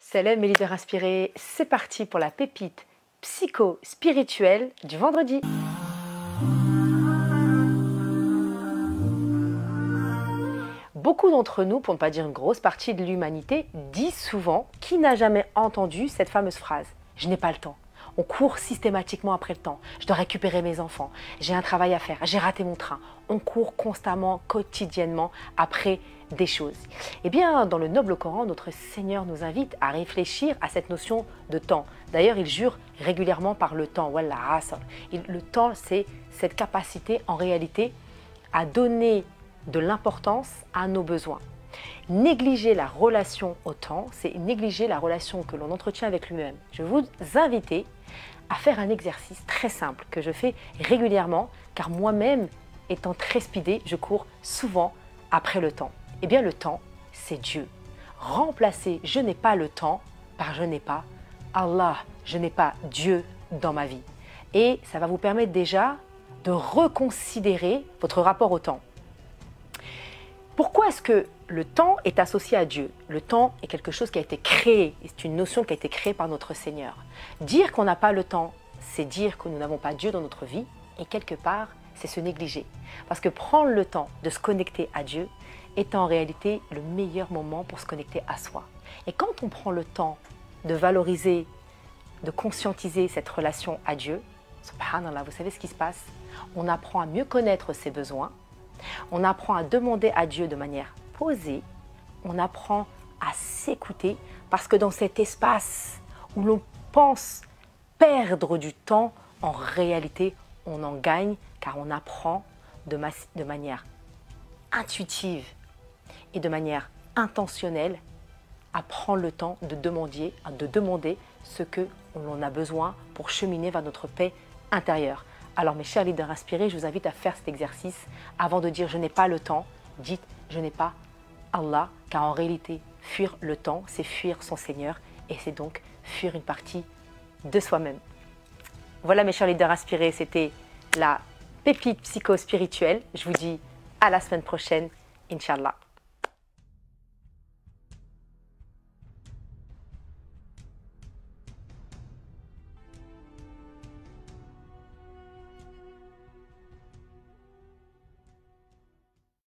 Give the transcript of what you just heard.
Salam mes leaders inspirés, c'est parti pour la pépite psycho-spirituelle du vendredi. Beaucoup d'entre nous, pour ne pas dire une grosse partie de l'humanité, disent souvent qui n'a jamais entendu cette fameuse phrase « Je n'ai pas le temps ». On court systématiquement après le temps. Je dois récupérer mes enfants. J'ai un travail à faire. J'ai raté mon train. On court constamment, quotidiennement après des choses. Eh bien, dans le noble Coran, notre Seigneur nous invite à réfléchir à cette notion de temps. D'ailleurs, il jure régulièrement par le temps. Le temps, c'est cette capacité en réalité à donner de l'importance à nos besoins. Négliger la relation au temps, c'est négliger la relation que l'on entretient avec lui-même. Je vais vous inviter à faire un exercice très simple que je fais régulièrement, car moi-même, étant très speedée, je cours souvent après le temps. Eh bien, le temps, c'est Dieu. Remplacer « je n'ai pas le temps » par « je n'ai pas Allah », je n'ai pas Dieu dans ma vie. Et ça va vous permettre déjà de reconsidérer votre rapport au temps. Pourquoi est-ce que le temps est associé à Dieu? Le temps est quelque chose qui a été créé, c'est une notion qui a été créée par notre Seigneur. Dire qu'on n'a pas le temps, c'est dire que nous n'avons pas Dieu dans notre vie et quelque part, c'est se négliger. Parce que prendre le temps de se connecter à Dieu est en réalité le meilleur moment pour se connecter à soi. Et quand on prend le temps de valoriser, de conscientiser cette relation à Dieu, subhanallah, vous savez ce qui se passe? On apprend à mieux connaître ses besoins. On apprend à demander à Dieu de manière posée, on apprend à s'écouter parce que dans cet espace où l'on pense perdre du temps, en réalité, on en gagne car on apprend de manière intuitive et de manière intentionnelle à prendre le temps de demander ce que l'on a besoin pour cheminer vers notre paix intérieure. Alors mes chers leaders inspirés, je vous invite à faire cet exercice. Avant de dire « je n'ai pas le temps », dites « je n'ai pas Allah », car en réalité, fuir le temps, c'est fuir son Seigneur et c'est donc fuir une partie de soi-même. Voilà mes chers leaders inspirés, c'était la pépite psycho-spirituelle. Je vous dis à la semaine prochaine, Inch'Allah.